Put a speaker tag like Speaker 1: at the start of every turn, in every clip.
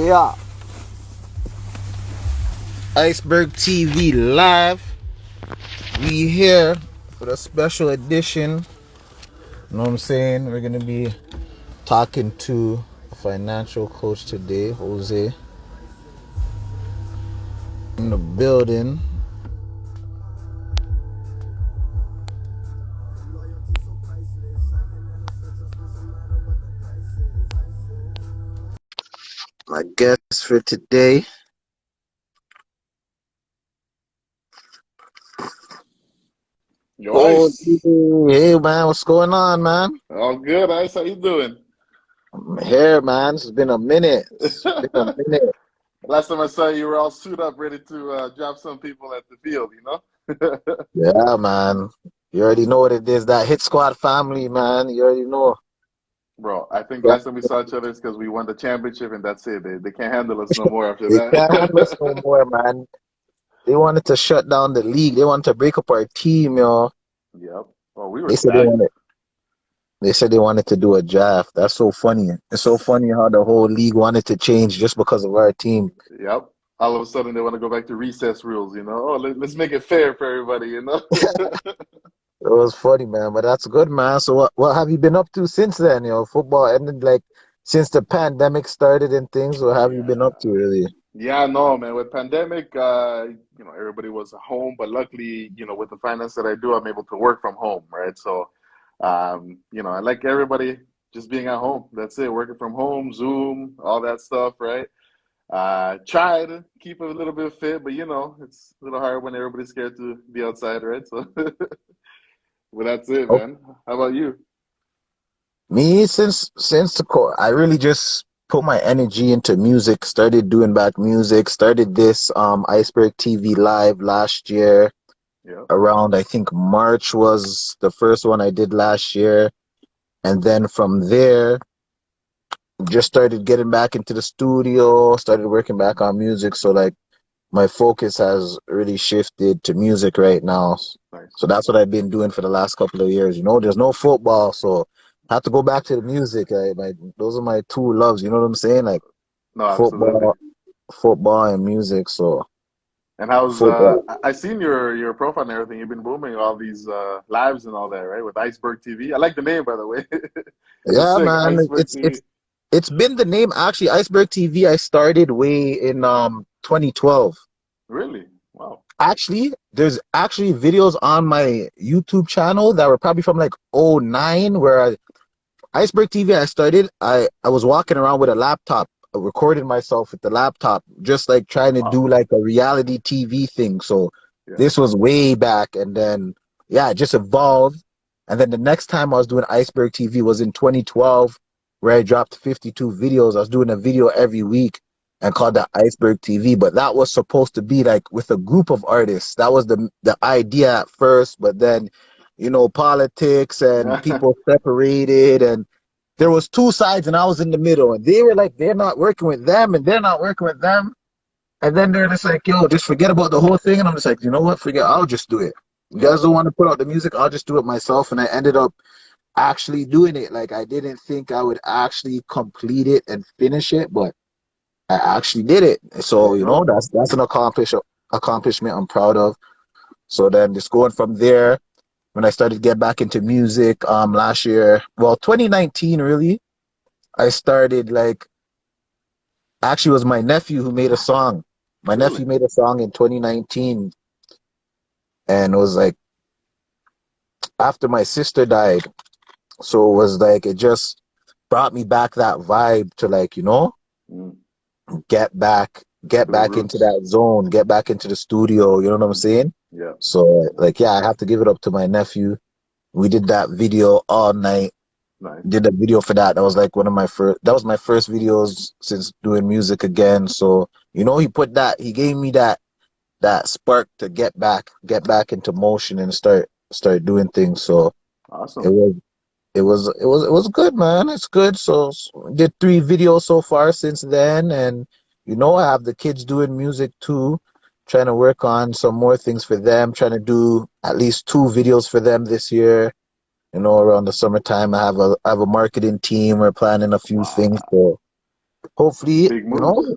Speaker 1: Yeah, Iceberg TV live. We here for the special edition. You know what I'm saying? We're gonna be talking to a financial coach today, Jose, in the building. My guest for today.
Speaker 2: Yo,
Speaker 1: Oh,
Speaker 2: Ice.
Speaker 1: hey man, what's going on, man?
Speaker 2: All good, Ice. How you doing?
Speaker 1: I'm here, man. It's been a minute. It's been a minute.
Speaker 2: Last time I saw you, you were all suited up, ready to drop some people at the field, you know?
Speaker 1: Yeah, man. You already know what it is. That hit squad family, man. You already know.
Speaker 2: Bro, I think last time we saw each other is because we won the championship, and that's it. They can't handle us no more after
Speaker 1: They can't handle us no
Speaker 2: that.
Speaker 1: more, man. They wanted to shut down the league. They wanted to break up our team, yo.
Speaker 2: Yep. Oh, we were
Speaker 1: They said they
Speaker 2: stacked.
Speaker 1: wanted. They said they wanted to do a draft. That's so funny. It's so funny how the whole league wanted to change just because of our team.
Speaker 2: Yep. All of a sudden, they want to go back to recess rules, you know? Oh, let's make it fair for everybody, you know?
Speaker 1: It was funny, man. But that's good, man. So what have you been up to since then? Football ended like since the pandemic started and things. What have you been up
Speaker 2: Yeah.
Speaker 1: to, really?
Speaker 2: Yeah, no, man. With pandemic, everybody was home, but luckily, with the finance that I do, I'm able to work from home, right? So, I like everybody just being at home. That's it, working from home, Zoom, all that stuff, right? Try to keep a little bit fit, but it's a little hard when everybody's scared to be outside, right? So, well, that's it,
Speaker 1: Oh,
Speaker 2: man. How about you?
Speaker 1: me since I really just put my energy into music. Started doing back music. Started this Iceberg TV live last year.
Speaker 2: Yeah.
Speaker 1: Around I think March was the first one I did last year. And then from there, just started getting back into the studio, started working back on music. So like my focus has really shifted to music right now.
Speaker 2: Nice.
Speaker 1: So that's what I've been doing for the last couple of years. There's no football, so I have to go back to the music. Those are my two loves. You know what I'm saying? Like
Speaker 2: No, absolutely.
Speaker 1: football, football and music. So
Speaker 2: And how's
Speaker 1: football.
Speaker 2: I seen your profile and everything. You've been booming all these lives and all that, right? With Iceberg TV. I like the name, by the way. It's
Speaker 1: Yeah,
Speaker 2: sick,
Speaker 1: man.
Speaker 2: Iceberg
Speaker 1: It's
Speaker 2: TV.
Speaker 1: it's it's been the name actually. Iceberg TV. I started way in 2012.
Speaker 2: Really? Wow.
Speaker 1: Actually, there's actually videos on my YouTube channel that were probably from like '09 where Iceberg TV I started. I was walking around with a laptop, recording myself with the laptop, just like trying to
Speaker 2: Wow.
Speaker 1: do like a reality TV thing. So
Speaker 2: Yeah.
Speaker 1: this was way back, and then yeah, it just evolved. And then the next time I was doing Iceberg TV was in 2012, where I dropped 52 videos. I was doing a video every week and called
Speaker 2: Wow.
Speaker 1: that Iceberg TV. But that was supposed to be like with a group of artists. That was the idea at first, but then politics and people separated, and there was two sides and I was in the middle, and they were like they're not working with them and they're not working with them, and then they're just like, yo, just forget about the whole thing. And I'm just like, you know what, forget, I'll just do it. You
Speaker 2: Yeah.
Speaker 1: guys don't want to put out the music, I'll just do it myself. And I ended up actually doing it. Like I didn't think I would actually complete it and finish it, but I actually did it.
Speaker 2: There
Speaker 1: So
Speaker 2: you go.
Speaker 1: that's an accomplishment I'm proud of. So then just going from there, when I started to get back into music last year, well, 2019 really, I started like, actually it was my nephew who made a song. My
Speaker 2: Really?
Speaker 1: nephew made a song in 2019, and it was like after my sister died. So it was like it just brought me back that vibe to like,
Speaker 2: Mm.
Speaker 1: get back get
Speaker 2: To the
Speaker 1: back into
Speaker 2: roots.
Speaker 1: that zone, get back into the studio, you know what I'm saying?
Speaker 2: Yeah.
Speaker 1: So like yeah, I have to give it up to my nephew. We did that video all night.
Speaker 2: Nice.
Speaker 1: Did a video for that. That was like one of my first. That was my first videos since doing music again. So he gave me that spark to get back into motion and start doing things. So it
Speaker 2: Awesome.
Speaker 1: was it was good, man. It's good. So did 3 videos so far since then, and I have the kids doing music too. Trying to work on some more things for them. Trying to do at least 2 videos for them this year. Around the summertime, I have a marketing team. We're planning a few things.
Speaker 2: Wow.
Speaker 1: So Hopefully,
Speaker 2: Big moves.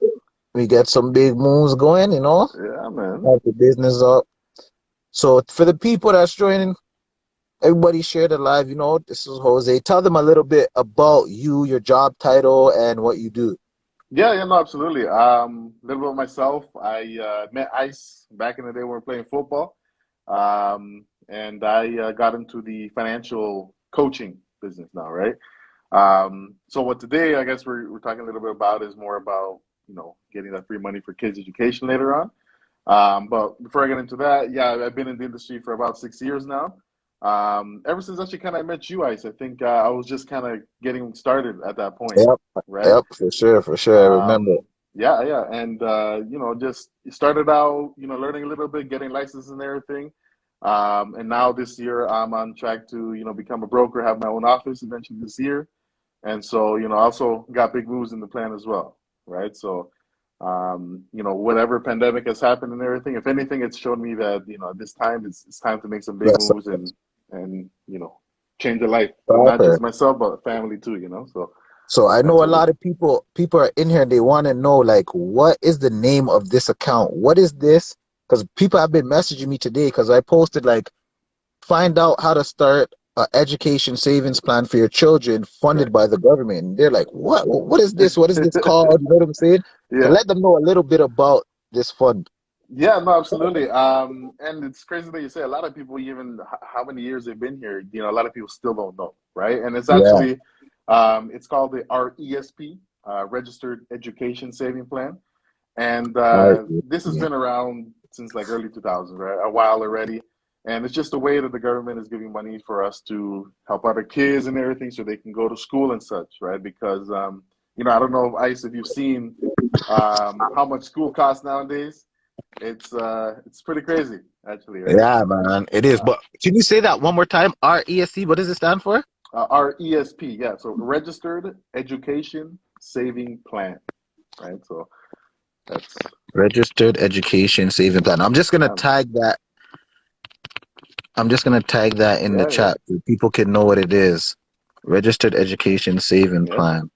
Speaker 1: we get some big moves going,
Speaker 2: Yeah, man.
Speaker 1: help the business up. So for the people that's joining, everybody share the live, this is Jose. Tell them a little bit about you, your job title, and what you do.
Speaker 2: Yeah, yeah, no, absolutely. A little bit of myself. I met Ice back in the day when we were playing football. And I got into the financial coaching business now, right? So what today, I guess we're talking a little bit about is more about, getting that free money for kids' education later on. But before I get into that, yeah, I've been in the industry for about 6 years now. Ever since actually kind of met you, Ice, I think I was just kind of getting started at that point,
Speaker 1: Yep,
Speaker 2: right?
Speaker 1: yep, for sure. I remember.
Speaker 2: Yeah, yeah, and just started out, learning a little bit, getting licensed and everything. And now this year, I'm on track to, become a broker, have my own office eventually this year. And so, also got big moves in the plan as well, right? So, whatever pandemic has happened and everything, if anything, it's shown me that, this time it's time to make some big
Speaker 1: Yes,
Speaker 2: moves and change a life of not
Speaker 1: sir.
Speaker 2: just myself, but family too, So
Speaker 1: So I
Speaker 2: that's
Speaker 1: know a
Speaker 2: what it
Speaker 1: lot of people are in here and they want to know like what is the name of this account? What is this? Because people have been messaging me today because I posted like find out how to start an education savings plan for your children funded
Speaker 2: right.
Speaker 1: by the government. And they're like, what? What is this? What is this called? You know what I'm saying? So
Speaker 2: Yeah.
Speaker 1: let them know a little bit about this fund.
Speaker 2: Yeah, no, absolutely. And it's crazy that you say a lot of people, even how many years they've been here, a lot of people still don't know, right? And it's
Speaker 1: Yeah.
Speaker 2: actually, it's called the RESP, Registered Education Saving Plan. And
Speaker 1: All right.
Speaker 2: this has
Speaker 1: Yeah.
Speaker 2: been around since like early 2000s, right? A while already. And it's just a way that the government is giving money for us to help out our kids and everything so they can go to school and such, right? Because, I don't know, Ice, if you've seen how much school costs nowadays. It's pretty crazy, actually, right?
Speaker 1: Yeah, man, it is.
Speaker 2: Uh,
Speaker 1: But can you say that one more time? RESC, what does it stand for?
Speaker 2: our ESP, yeah, so Registered Education Saving Plan, right? So that's
Speaker 1: Registered Education Saving Plan.
Speaker 2: yeah, man.
Speaker 1: I'm just gonna tag that in the
Speaker 2: Yeah, yeah,
Speaker 1: chat so people can know what it is. Registered Education Saving
Speaker 2: yeah.
Speaker 1: Plan.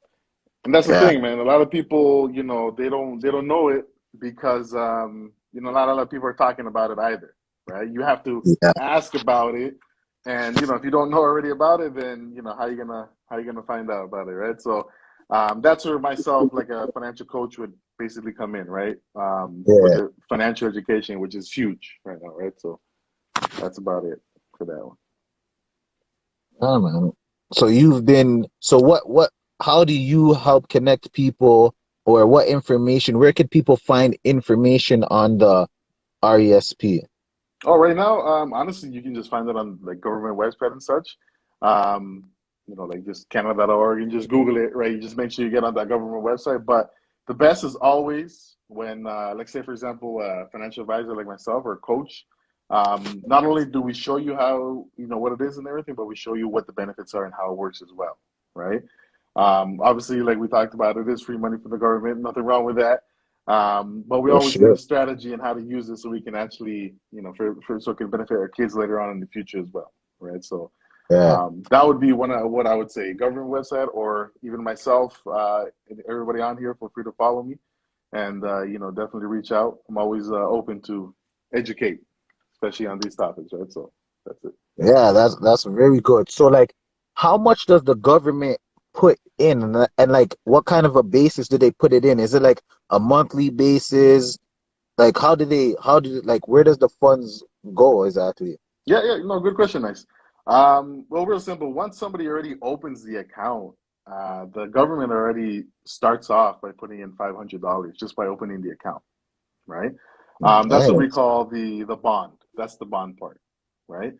Speaker 2: And that's the
Speaker 1: Yeah.
Speaker 2: thing, man. A lot of people, they don't know it because not a lot of people are talking about it either, right? You have to
Speaker 1: Yeah.
Speaker 2: ask about it, and if you don't know already about it, then how you gonna find out about it, right? So that's where myself, like a financial coach, would basically come in, right? With
Speaker 1: Yeah.
Speaker 2: the financial education, which is huge right now, right? So that's about it for that one.
Speaker 1: Oh, man. So what how do you help connect people or what information, where could people find information on the RESP?
Speaker 2: Oh, right now, honestly, you can just find it on like government website and such. Um, like just Canada.org and just Google it, right? You just make sure you get on that government website. But the best is always when, like, say, for example, a financial advisor like myself or a coach. Not only do we show you how, what it is and everything, but we show you what the benefits are and how it works as well, right? Obviously, like we talked about, it is free money from the government. Nothing wrong with that. But we
Speaker 1: For
Speaker 2: always give
Speaker 1: sure.
Speaker 2: a strategy and how to use it so we can actually, for so it can benefit our kids later on in the future as well, right? So
Speaker 1: Yeah.
Speaker 2: that would be one of what I would say, government website or even myself. And everybody on here, feel free to follow me and definitely reach out. I'm always open to educate, especially on these topics, right? So that's it.
Speaker 1: Yeah, that's very good. So like how much does the government put in and like what kind of a basis do they put it in? Is it like a monthly basis? Like like where does the funds go exactly?
Speaker 2: Yeah, yeah, no, good question, nice. Well, real simple. Once somebody already opens the account, the government already starts off by putting in $500 just by opening the account, right? That's what we
Speaker 1: Nice.
Speaker 2: call the bond. That's the bond part, right?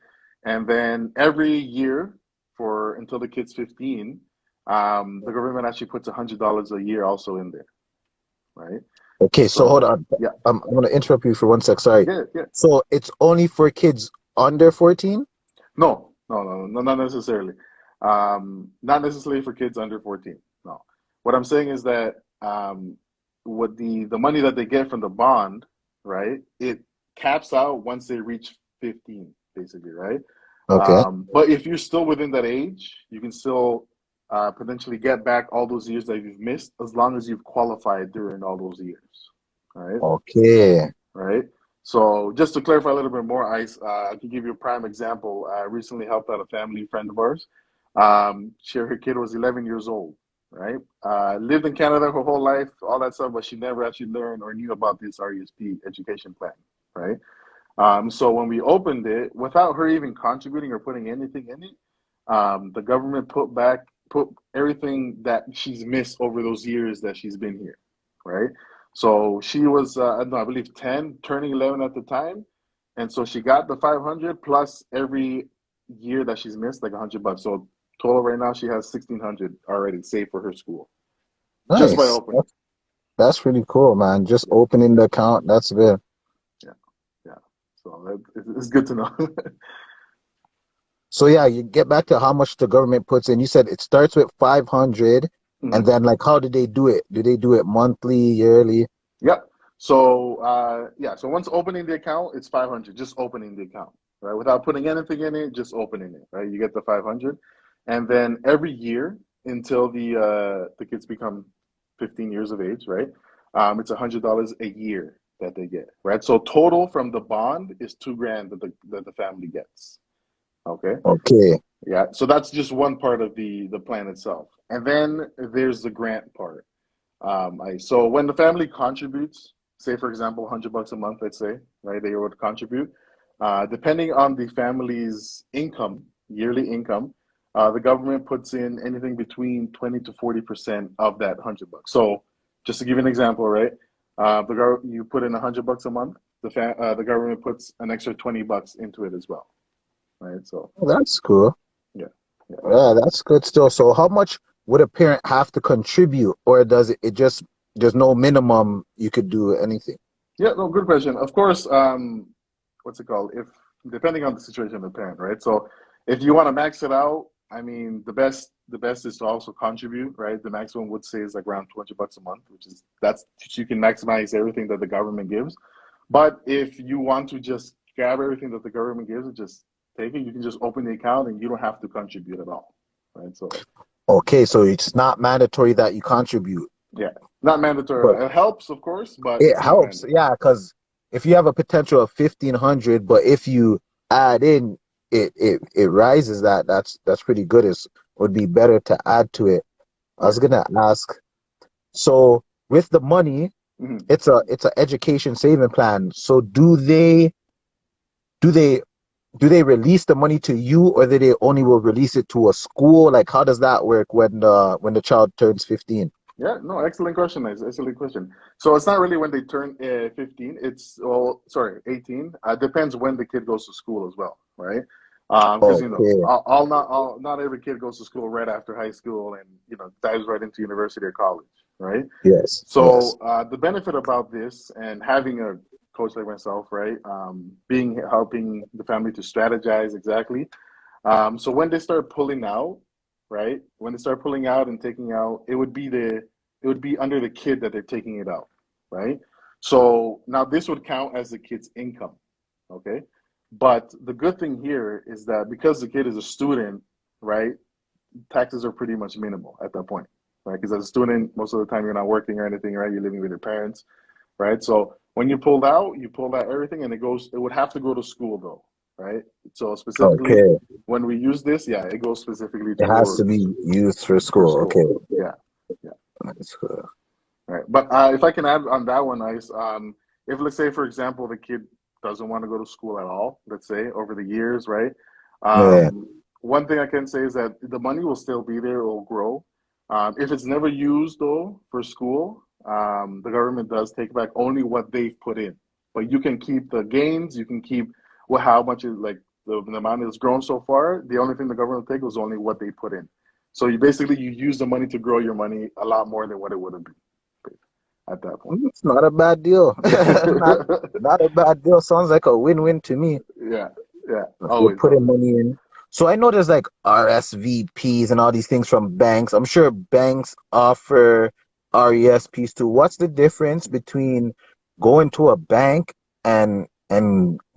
Speaker 2: And then every year for until the kid's 15, the government actually puts $100 a year also in there, right?
Speaker 1: Okay, so hold
Speaker 2: So
Speaker 1: on.
Speaker 2: yeah,
Speaker 1: I'm gonna interrupt you for 1 sec. Sorry.
Speaker 2: yeah, yeah.
Speaker 1: So it's only for kids under 14?
Speaker 2: No, no, no, no, not necessarily. Not necessarily for kids under 14. No. What I'm saying is that what the money that they get from the bond, right? It caps out once they reach 15, basically, right?
Speaker 1: Okay.
Speaker 2: But if you're still within that age, you can still potentially get back all those years that you've missed as long as you've qualified during all those years. All right.
Speaker 1: Okay.
Speaker 2: Right. So just to clarify a little bit more, I can give you a prime example. I recently helped out a family friend of ours. Her kid was 11 years old, right? Lived in Canada her whole life, all that stuff, but she never actually learned or knew about this RESP education plan, right? So when we opened it, without her even contributing or putting anything in it, the government put everything that she's missed over those years that she's been here, right? So she was, I don't know, I believe 10, turning 11 at the time, and so she got the 500 plus every year that she's missed, like $100. So total right now she has 1,600 already saved for her school just by
Speaker 1: Nice.
Speaker 2: opening.
Speaker 1: That's pretty cool, man. Just
Speaker 2: Yeah,
Speaker 1: opening the account, that's good.
Speaker 2: yeah, yeah. So it's good to know.
Speaker 1: So yeah, you get back to how much the government puts in. You said it starts with 500, and
Speaker 2: Mhm.
Speaker 1: then like how do they do it? Do they do it monthly, yearly?
Speaker 2: Yep. So yeah, so once opening the account, it's 500, just opening the account, right? Without putting anything in it, just opening it, right? You get the 500. And then every year until the kids become 15 years of age, right? It's $100 a year that they get, right? So total from the bond is 2 grand that the family gets. Okay.
Speaker 1: Okay.
Speaker 2: Yeah, so that's just one part of the plan itself. And then there's the grant part. So when the family contributes, say for example, $100 a month, let's say, right, they would contribute. Depending on the family's income, yearly income, the government puts in anything between 20 to 40% of that $100. So just to give you an example, right, you put in $100 a month, the government puts an extra $20 into it as well, right? So
Speaker 1: Well, that's cool.
Speaker 2: yeah, yeah.
Speaker 1: Yeah, that's good still. So how much would a parent have to contribute, or does it just there's no minimum you could do anything?
Speaker 2: Yeah, no, good question. Of course, what's it called? If depending on the situation of the parent, right? So if you want to max it out, I mean, the best is to also contribute, right? The maximum would say is like around $200 a month, which is that's you can maximize everything that the government gives. But if you want to just grab everything that the government gives and just take it, you can just open the account and you don't have to contribute at all, right? So
Speaker 1: Okay, so it's not mandatory that you contribute,
Speaker 2: yeah, not
Speaker 1: but
Speaker 2: mandatory. It helps, of course, but
Speaker 1: it
Speaker 2: it's not
Speaker 1: helps.
Speaker 2: mandatory.
Speaker 1: Yeah, because if you have a potential of 1,500, but if you add in it rises that's pretty good. It would be better to add to it. I was
Speaker 2: Yeah.
Speaker 1: gonna ask, so with the money,
Speaker 2: Mhm.
Speaker 1: it's a education saving plan. So do they do they release the money to you, or they only will release it to a school? Like how does that work when the child turns 15?
Speaker 2: Yeah, no, excellent question. Nice, excellent question. So it's not really when they turn 15. It's well, sorry, 18. Depends when the kid goes to school as well, right? Because
Speaker 1: Okay.
Speaker 2: not every kid goes to school right after high school and dives right into university or college, right?
Speaker 1: Yes. Yes.
Speaker 2: So the benefit about this and having a coach like myself, right, being helping the family to strategize exactly. So when they start pulling out, right? When they start pulling out and taking out, it would be under the kid that they're taking it out, right? So now this would count as the kid's income, okay? But the good thing here is that because the kid is a student, right? Taxes are pretty much minimal at that point, right? Because as a student, most of the time you're not working or anything, right? You're living with your parents, right? So when you pulled out everything, and it would have to go to school though, right? So specifically,
Speaker 1: Okay.
Speaker 2: when we use this, yeah, it goes specifically
Speaker 1: It has to
Speaker 2: towards
Speaker 1: be used for
Speaker 2: for
Speaker 1: school. Okay.
Speaker 2: school. Yeah, yeah,
Speaker 1: That's good.
Speaker 2: right. But if I can add on that one, Ice, if let's say, for example, the kid doesn't want to go to school at all, let's say over the years, right?
Speaker 1: Yeah.
Speaker 2: One thing I can say is that the money will still be there; it will grow. If it's never used though for school, the government does take back only what they've put in, but you can keep the gains. You can keep how much is like the amount that's grown so far. The only thing the government will take was only what they put in. So you use the money to grow your money a lot more than what it would have been at that point.
Speaker 1: It's not a bad deal. Not a bad deal. Sounds like a win-win to me.
Speaker 2: Yeah, yeah,
Speaker 1: You're
Speaker 2: always,
Speaker 1: putting
Speaker 2: always.
Speaker 1: money in. So I know there's like RSVPs and all these things from banks. I'm sure banks offer RESPs too. What's the difference between going to a bank and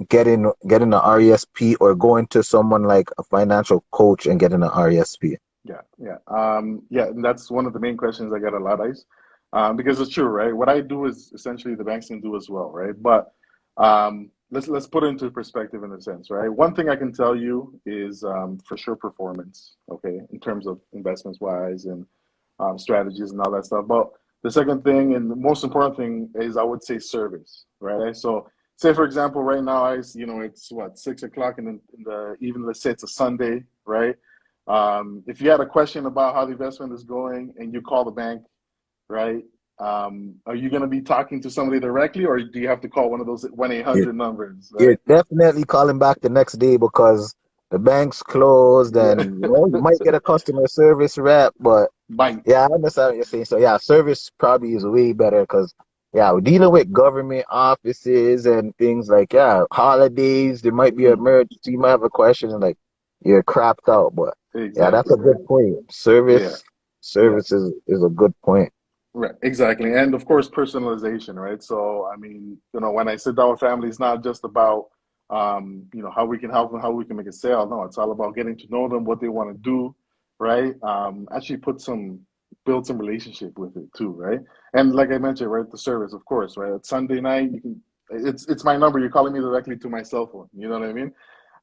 Speaker 1: getting an RESP, or going to someone like a financial coach and getting an RESP?
Speaker 2: Yeah, and that's one of the main questions I get a lot, Ice. Because it's true, right? What I do is essentially the banks can do as well, right? But let's put it into perspective in a sense, right? One thing I can tell you is for sure performance, okay, in terms of investments wise and strategies and all that stuff. But the second thing and the most important thing is I would say service, right? So say for example, right now, Ice, it's what 6 o'clock in the even let's say it's a Sunday, right? If you had a question about how the investment is going and you call the bank, right? Are you going to be talking to somebody directly, or do you have to call one of those 1-800 numbers,
Speaker 1: You're
Speaker 2: right?
Speaker 1: definitely calling back the next day because the bank's closed
Speaker 2: Yeah,
Speaker 1: and you might get a customer service rep, but
Speaker 2: might.
Speaker 1: yeah, I understand what you're saying. So yeah, service probably is way better because yeah, we're dealing with government offices and things like yeah, holidays, there might be an
Speaker 2: Mhm.
Speaker 1: emergency, you might have a question and like you're crapped out. But yeah, that's
Speaker 2: Exactly,
Speaker 1: a
Speaker 2: right?
Speaker 1: good point.
Speaker 2: Yeah, yeah.
Speaker 1: Service is a good point.
Speaker 2: Right, exactly. And of course, personalization, right? So, I mean, when I sit down with family, it's not just about, how we can help them, how we can make a sale. No, it's all about getting to know them, what they want to do, right? Actually build some relationship with it too, right? And like I mentioned, right, the service, of course, right? It's Sunday night, it's my number. You're calling me directly to my cell phone. You know what I mean?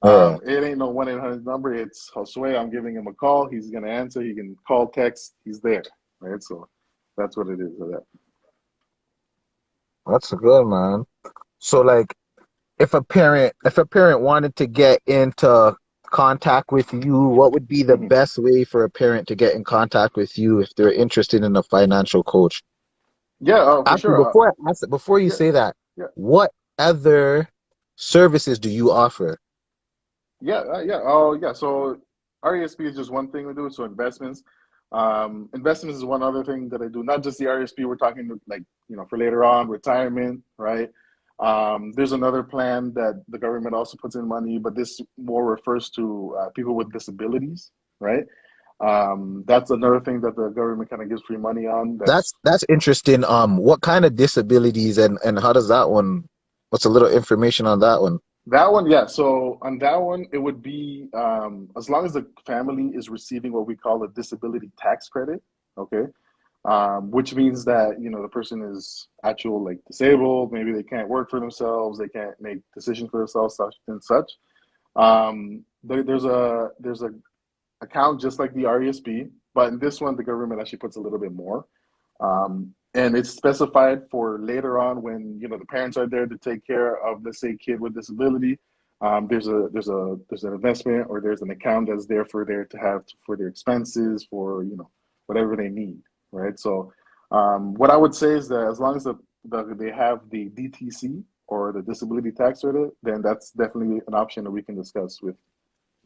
Speaker 1: Yeah,
Speaker 2: It ain't no 1-800 number. It's Josue. I'm giving him a call. He's gonna answer. He can call, text. He's there, right? So that's what it is. For that.
Speaker 1: that's good, man. So like if a parent wanted to get into contact with you, what would be the
Speaker 2: Mhm.
Speaker 1: best way for a parent to get in contact with you if they're interested in a financial coach?
Speaker 2: Yeah, for
Speaker 1: Actually,
Speaker 2: sure.
Speaker 1: before you
Speaker 2: Yeah,
Speaker 1: say that,
Speaker 2: yeah,
Speaker 1: what other services do you offer?
Speaker 2: yeah. Oh, yeah. So RESP is just one thing we do. So investments, investments is one other thing that I do. Not just the RESP. We're talking like for later on retirement, right? There's another plan that the government also puts in money, but this more refers to people with disabilities, right? That's another thing that the government kind of gives free money on.
Speaker 1: That's interesting. What kind of disabilities and how does that one? What's a little information on that one?
Speaker 2: That one, yeah. So on that one, it would be as long as the family is receiving what we call a disability tax credit, okay? Which means that the person is actual like disabled. Maybe they can't work for themselves. They can't make decisions for themselves, such and such. There's a account just like the RESP, but in this one, the government actually puts a little bit more. And it's specified for later on when the parents are there to take care of, let's say, kid with disability. There's an investment or there's an account that's there for there to have for their expenses for whatever they need, right? So what I would say is that as long as they have the DTC or the disability tax credit, then that's definitely an option that we can discuss with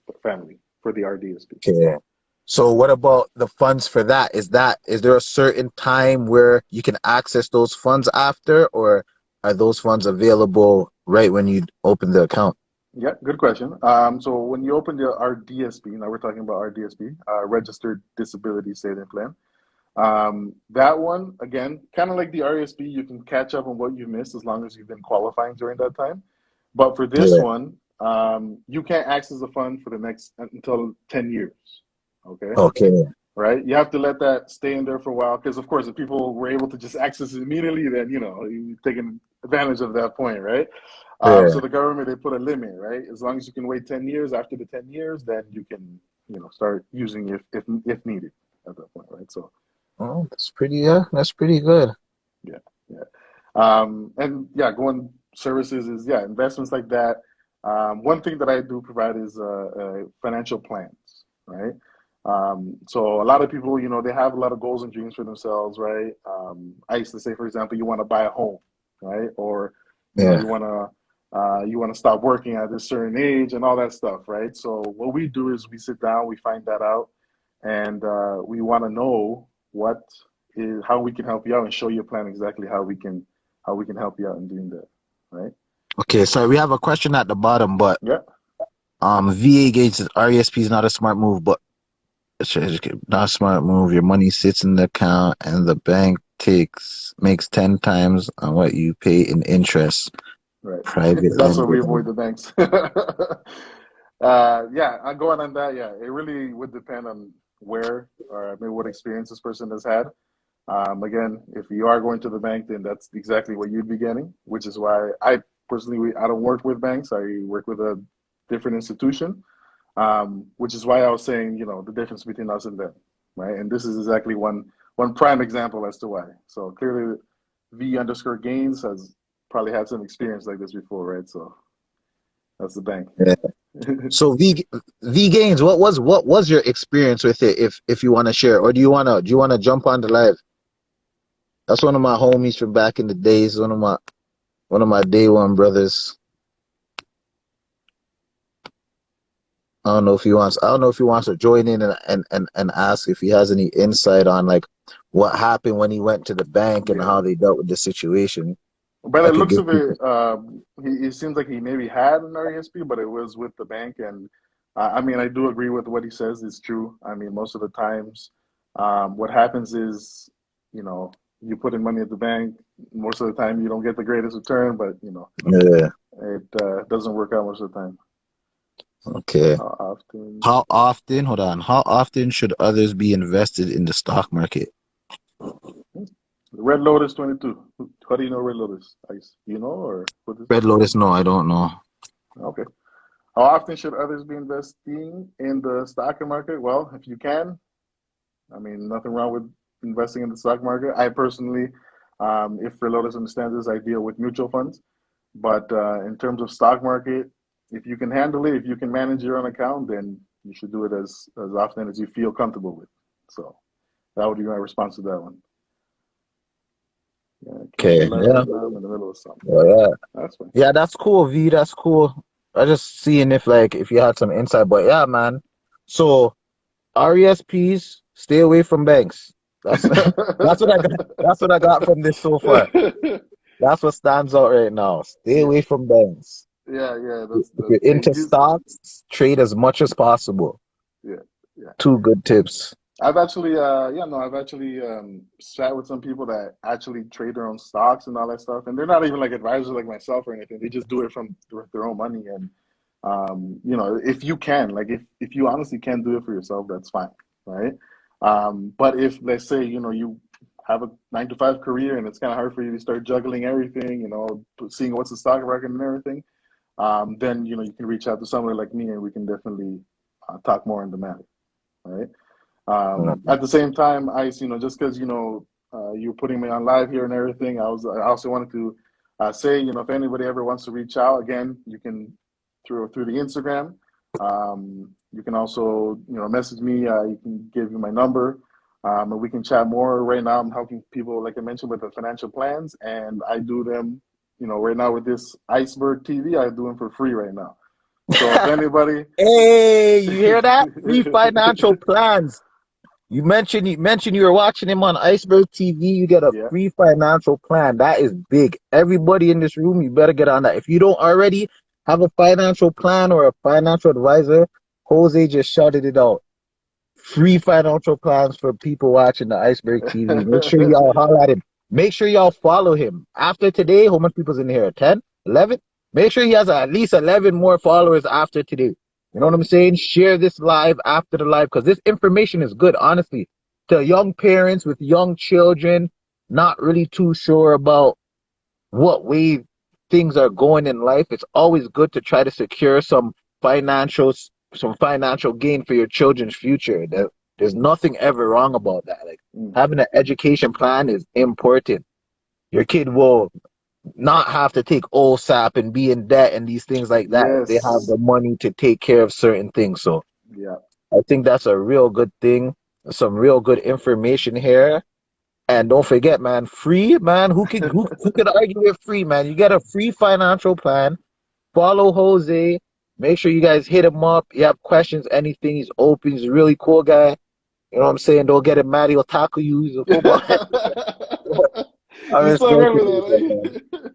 Speaker 2: the family for the RDSP.
Speaker 1: Okay. So what about the funds for that? Is there a certain time where you can access those funds after, or are those funds available right when you open the account?
Speaker 2: Yeah, good question. So when you open our DSP, now we're talking about our DSP, Registered Disability Savings Plan. That one, again, kind of like the RSP, you can catch up on what you missed as long as you've been qualifying during that time. But for this
Speaker 1: Yeah.
Speaker 2: one, you can't access the fund for the next until 10 years. Okay,
Speaker 1: Okay.
Speaker 2: right? You have to let that stay in there for a while because, of course, if people were able to just access it immediately, then you're taking advantage of that point, right? So
Speaker 1: Yeah.
Speaker 2: the government they put a limit, right? As long as you can wait 10 years. After the 10 years, then you can start using it if needed at that point, right? So
Speaker 1: Oh, that's pretty good.
Speaker 2: yeah, yeah, and yeah, going services is yeah investments like that. One thing that I do provide is financial plans, right? So a lot of people, they have a lot of goals and dreams for themselves, right? I used to say, for example, you want to buy a home, right? Or
Speaker 1: Yeah.
Speaker 2: you want to stop working at a certain age and all that stuff, right? So what we do is we sit down, we find that out, and we want to know what is how we can help you out and show you a plan exactly how we can help you out in doing that, right?
Speaker 1: Okay, sorry, we have a question at the bottom, but
Speaker 2: Yeah,
Speaker 1: VA gauge RESP is not a smart move, but it's not a smart move. Your money sits in the account and the bank makes 10 times on what you pay in interest.
Speaker 2: right.
Speaker 1: Private
Speaker 2: That's why we
Speaker 1: lending.
Speaker 2: avoid the banks. Yeah, going on that. Yeah, it really would depend on. where or maybe what experience this person has had. Again, if you are going to the bank, then that's exactly what you'd be getting, which is why I personally I don't work with banks. I work with a different institution, which is why I was saying, the difference between us and them, right? And this is exactly one prime example as to why. So clearly, V underscore Gaines has probably had some experience like this before, right? So that's the bank.
Speaker 1: Yeah. So V Gaines, what was your experience with it if you want to share, or do you wanna jump on the live? That's one of my homies from back in the days, one of my day one brothers. I don't know if he wants to join in and ask if he has any insight on like what happened when he went to the bank and how
Speaker 2: Yeah.
Speaker 1: they dealt with the situation.
Speaker 2: By
Speaker 1: I
Speaker 2: the
Speaker 1: could
Speaker 2: looks
Speaker 1: give
Speaker 2: of
Speaker 1: people.
Speaker 2: it, it seems like he maybe had an RESP, but it was with the bank. And I mean, I do agree with what he says. It's true. I mean, most of the times, what happens is, you put in money at the bank. Most of the time, you don't get the greatest return, but
Speaker 1: Yeah.
Speaker 2: it doesn't work out most of the time.
Speaker 1: Okay.
Speaker 2: How often?
Speaker 1: How often, hold on, how often should others be invested in the stock market?
Speaker 2: Red Lotus 22. How do you know Red Lotus? Ice? Do you know or what is?
Speaker 1: Red Lotus, no, I don't know.
Speaker 2: Okay. How often should others be investing in the stock market? Well, if you can, I mean, nothing wrong with investing in the stock market. I personally, if Reloaders understands this, I deal with mutual funds. But in terms of stock market, if you can handle it, if you can manage your own account, then you should do it as often as you feel comfortable with. So that would be my response to that one. Yeah, I can't do
Speaker 1: Okay,
Speaker 2: live
Speaker 1: yeah.
Speaker 2: right now. I'm in the middle of something.
Speaker 1: Well, yeah.
Speaker 2: That's fine.
Speaker 1: Yeah, that's cool, V. That's cool. I just seeing if you had some insight, but yeah, man. So RESPs, stay away from banks. That's that's what I got. That's what I got from this so far. That's what stands out right now. Stay
Speaker 2: Yeah,
Speaker 1: away from banks.
Speaker 2: yeah, yeah.
Speaker 1: If
Speaker 2: That's
Speaker 1: you're
Speaker 2: and
Speaker 1: into
Speaker 2: just
Speaker 1: stocks, trade as much as possible.
Speaker 2: yeah, yeah.
Speaker 1: Two good tips.
Speaker 2: I've actually, yeah, no, I've actually sat with some people that actually trade their own stocks and all that stuff, and they're not even like advisors like myself or anything. They just do it from their own money, and if you can, like, if you honestly can do it for yourself, that's fine, right? But if let's say you have a 9 to 5 career and it's kind of hard for you to start juggling everything, seeing what's the stock market and everything, then you can reach out to somebody like me, and we can definitely talk more in the matter, right?
Speaker 1: Mhm.
Speaker 2: At the same time, Ice, just because you're putting me on live here and everything, I also wanted to say, if anybody ever wants to reach out, again, you can through the Instagram. You can also message me. You can give you my number, and we can chat more. Right now, I'm helping people, like I mentioned, with the financial plans, and I do them. Right now with this Iceberg TV, I do them for free right now. So if anybody,
Speaker 1: Hey, you hear that? Free financial plans. You mentioned you were watching him on Iceberg TV. You get a
Speaker 2: yeah.
Speaker 1: free financial plan. That is big. Everybody in this room, you better get on that. If you don't already have a financial plan or a financial advisor, Jose just shouted it out. Free financial plans for people watching the Iceberg TV. Make sure y'all holler at him. Make sure y'all follow him. After today, how much people's in here? 10? 11? Make sure he has at least 11 more followers after today. You know what I'm saying? Share this live after the live because this information is good, honestly. To young parents with young children, not really too sure about what way things are going in life, it's always good to try to secure financial some financial gain for your children's future. There's nothing ever wrong about that. Like
Speaker 2: Mm.
Speaker 1: having an education plan is important. Your kid will not have to take OSAP and be in debt and these things like that if they have
Speaker 2: Yes.
Speaker 1: the money to take care of certain things. So
Speaker 2: Yeah.
Speaker 1: I think that's a real good thing. Some real good information here. And don't forget, man, free, man. Who can argue with free, man? You get a free financial plan. Follow Jose. Make sure you guys hit him up. You have questions, anything. He's open. He's a really cool guy. You know what I'm saying? Don't get him mad. He'll tackle you. He's a football. I
Speaker 2: You still
Speaker 1: respect
Speaker 2: remember
Speaker 1: him, man.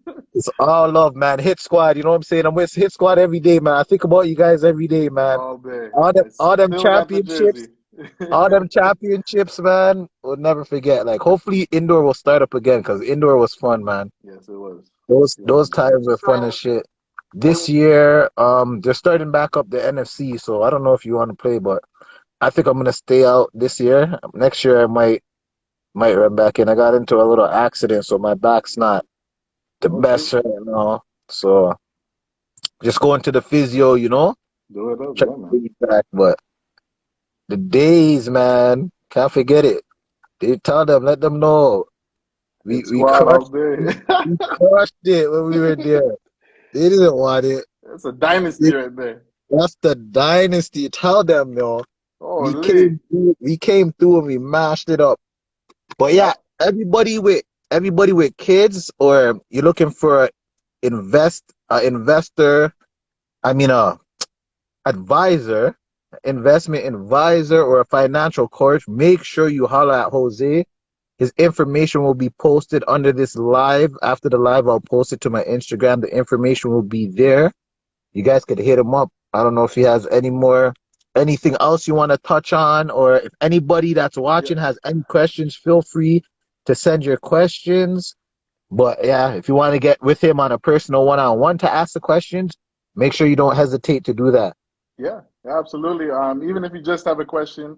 Speaker 2: that,
Speaker 1: It's all love, man. Hit squad. You know what I'm saying? I'm with Hit Squad every day, man. I think about you guys every day, man.
Speaker 2: all day.
Speaker 1: All them,
Speaker 2: I
Speaker 1: all them
Speaker 2: still got the
Speaker 1: championships.
Speaker 2: jersey.
Speaker 1: All them championships, man, we'll never forget. Like, hopefully, indoor will start up again because indoor was fun, man.
Speaker 2: Yes, it was.
Speaker 1: Those
Speaker 2: It was
Speaker 1: those
Speaker 2: indeed.
Speaker 1: times were fun as shit. This year, they're starting back up the NFC, so I don't know if you want to play, but I think I'm gonna stay out this year. Next year I might run back in. I got into a little accident, so my back's not the
Speaker 2: Oh
Speaker 1: best
Speaker 2: shoot.
Speaker 1: right now. So just going to the physio,
Speaker 2: Do it up,
Speaker 1: try
Speaker 2: yeah,
Speaker 1: to
Speaker 2: man.
Speaker 1: bring it back. But the days, man, can't forget it. They tell them, let them know. We
Speaker 2: It's
Speaker 1: we
Speaker 2: wild
Speaker 1: crushed
Speaker 2: out there.
Speaker 1: we crushed it when we were there. They didn't want it.
Speaker 2: It's a dynasty
Speaker 1: They-
Speaker 2: right there.
Speaker 1: That's the dynasty. Tell them,
Speaker 2: Holy.
Speaker 1: we came through and we mashed it up. But
Speaker 2: Yeah.
Speaker 1: yeah, everybody with kids, or you're looking for investor, I mean advisor, investment advisor, or a financial coach, make sure you holler at Jose. His information will be posted under this live. After the live, I'll post it to my Instagram. The information will be there. You guys could hit him up. I don't know if he has anything else you want to touch on, or if anybody that's
Speaker 2: Yeah.
Speaker 1: watching has any questions, feel free to send your questions. But yeah, if you want to get with him on a personal one-on-one to ask the questions, make sure you don't hesitate to do that.
Speaker 2: Yeah, absolutely. Even if you just have a question,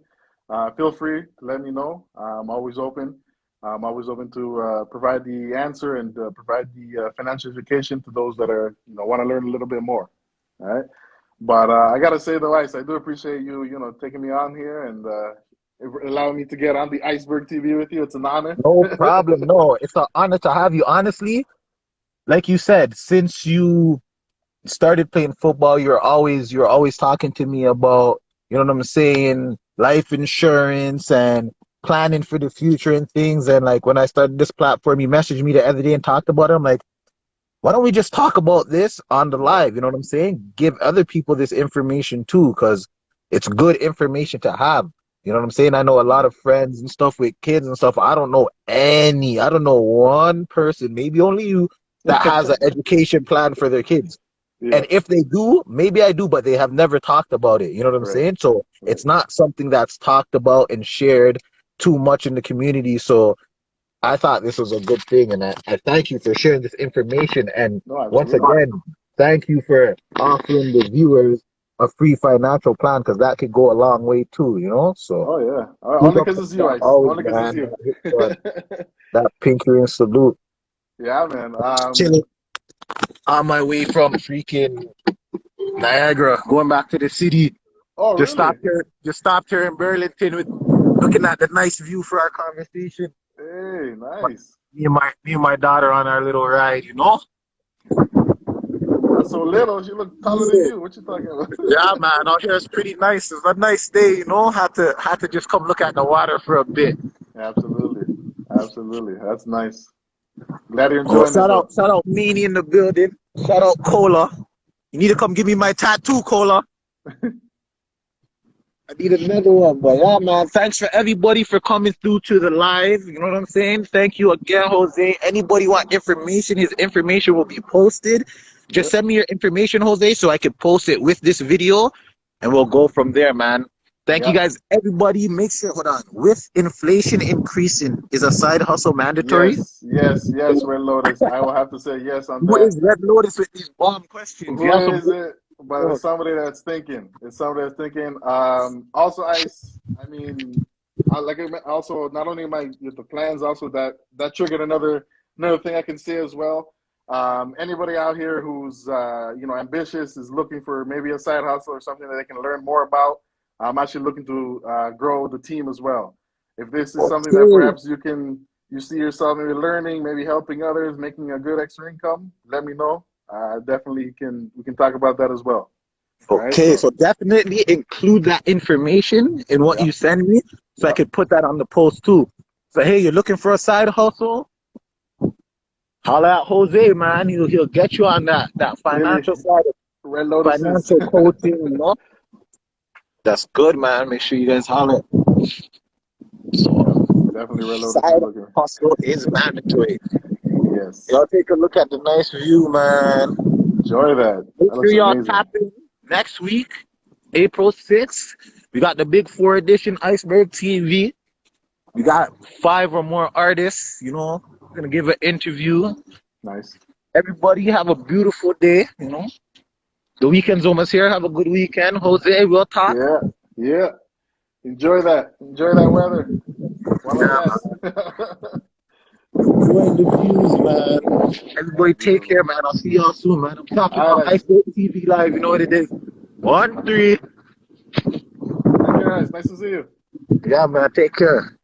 Speaker 2: feel free to let me know. I'm always open. I'm always open to provide the answer and provide the financial education to those that are, want to learn a little bit more. All right. But I gotta say though, Ice, I do appreciate you, taking me on here and allowing me to get on the Iceberg TV with you. It's an honor.
Speaker 1: No problem. No, it's an honor to have you. Honestly, like you said, since you started playing football, you're always talking to me about, you know what I'm saying, life insurance and planning for the future and things. And like when I started this platform, you messaged me the other day and talked about it. I'm like, why don't we just talk about this on the
Speaker 2: Yeah,
Speaker 1: live? You know what I'm saying? Give other people this information too, because it's good information to have. You know what I'm saying? I know a lot of friends and stuff with kids and stuff. I don't know one person, maybe only you, that has an education plan for their kids.
Speaker 2: yeah,
Speaker 1: And if they do, maybe I do, but they have never talked about it. You know what I'm
Speaker 2: right,
Speaker 1: saying? So
Speaker 2: right.
Speaker 1: it's not something that's talked about and shared too much in the community. So I thought this was a good thing, and I thank you for sharing this information. And
Speaker 2: No,
Speaker 1: once
Speaker 2: absolutely.
Speaker 1: again, thank you for offering the viewers a free financial plan, because that could go a long way too, So
Speaker 2: Oh yeah.
Speaker 1: keep
Speaker 2: Only
Speaker 1: up
Speaker 2: because
Speaker 1: the
Speaker 2: it's you,
Speaker 1: stuff
Speaker 2: Ice.
Speaker 1: always,
Speaker 2: Only because it's
Speaker 1: man.
Speaker 2: you.
Speaker 1: Hit that pinky ring salute.
Speaker 2: Yeah, man.
Speaker 1: Chilling on my way from freaking Niagara, going back to the city.
Speaker 2: Oh, really?
Speaker 1: Just stopped here in Burlington with looking at the nice view for our conversation.
Speaker 2: Hey, nice.
Speaker 1: Me and my daughter on our little ride.
Speaker 2: Not so little. She look taller than
Speaker 1: Yeah.
Speaker 2: you. What you talking about?
Speaker 1: Yeah, man, out here it's pretty nice. It's a nice day. Had to just come look at the water for a bit.
Speaker 2: Absolutely. Absolutely. That's nice. Glad you're
Speaker 1: Oh,
Speaker 2: enjoying it though.
Speaker 1: shout out Meanie in the building. Shout out Cola. You need to come give me my tattoo, Cola. I need another one, but yeah, man. Thanks for everybody for coming through to the live. You know what I'm saying? Thank you again, Jose. Anybody want information? His information will be posted. Just
Speaker 2: Yep.
Speaker 1: send me your information, Jose, so I can post it with this video, and we'll go from there, man. Thank you,
Speaker 2: Yeah.
Speaker 1: guys. Everybody, make sure. Hold on. With inflation increasing, is a side hustle mandatory?
Speaker 2: Yes. Yes. Yes, Red Lotus. I will have to say yes on
Speaker 1: Who
Speaker 2: that.
Speaker 1: is Red Lotus with these bomb questions? You
Speaker 2: Who
Speaker 1: have some
Speaker 2: is
Speaker 1: good
Speaker 2: it? But it's
Speaker 1: ones.
Speaker 2: somebody that's thinking. It's somebody that's thinking. Also, I mean, also not only my the plans, also that triggered another thing I can say as well. Anybody out here who's ambitious is looking for maybe a side hustle or something that they can learn more about. I'm actually looking to grow the team as well. If this is something that
Speaker 1: Okay.
Speaker 2: perhaps you see yourself maybe learning, maybe helping others, making a good extra income, let me know. Definitely we can talk about that as well. All right.
Speaker 1: Okay,
Speaker 2: So
Speaker 1: so definitely include that information in what
Speaker 2: yeah,
Speaker 1: you send me so I
Speaker 2: yeah.
Speaker 1: could put that on the post too. So hey, you're looking for a side hustle? Holla at Jose, man. He'll get you on that
Speaker 2: Really,
Speaker 1: financial side of
Speaker 2: Red Lotuses.
Speaker 1: financial coaching. That's good, man. Make sure you guys holler.
Speaker 2: Yep,
Speaker 1: So
Speaker 2: definitely Red Lotus is
Speaker 1: side
Speaker 2: looking.
Speaker 1: hustle is mandatory.
Speaker 2: Yes,
Speaker 1: Y'all take a look at the nice view, man.
Speaker 2: enjoy that.
Speaker 1: Make
Speaker 2: That
Speaker 1: sure
Speaker 2: looks
Speaker 1: y'all
Speaker 2: amazing.
Speaker 1: tap in next week, April 6th. We got the Big Four edition Iceberg TV. We got 5 or more artists, gonna give an interview.
Speaker 2: Nice.
Speaker 1: Everybody have a beautiful day. The weekend's almost here. Have a good weekend. Jose, we'll talk.
Speaker 2: Yeah, yeah, Enjoy that. Enjoy that weather while it
Speaker 1: Yeah,
Speaker 2: lasts.
Speaker 1: man. Enjoying the views, man.
Speaker 2: Yeah,
Speaker 1: Everybody take
Speaker 2: beautiful.
Speaker 1: care, man. I'll see y'all soon, man. I'm talking
Speaker 2: All
Speaker 1: about
Speaker 2: right.
Speaker 1: Ice TV Live. You know what it is? 1-3.
Speaker 2: Take care, guys. Nice to see you.
Speaker 1: Yeah, man. Take care.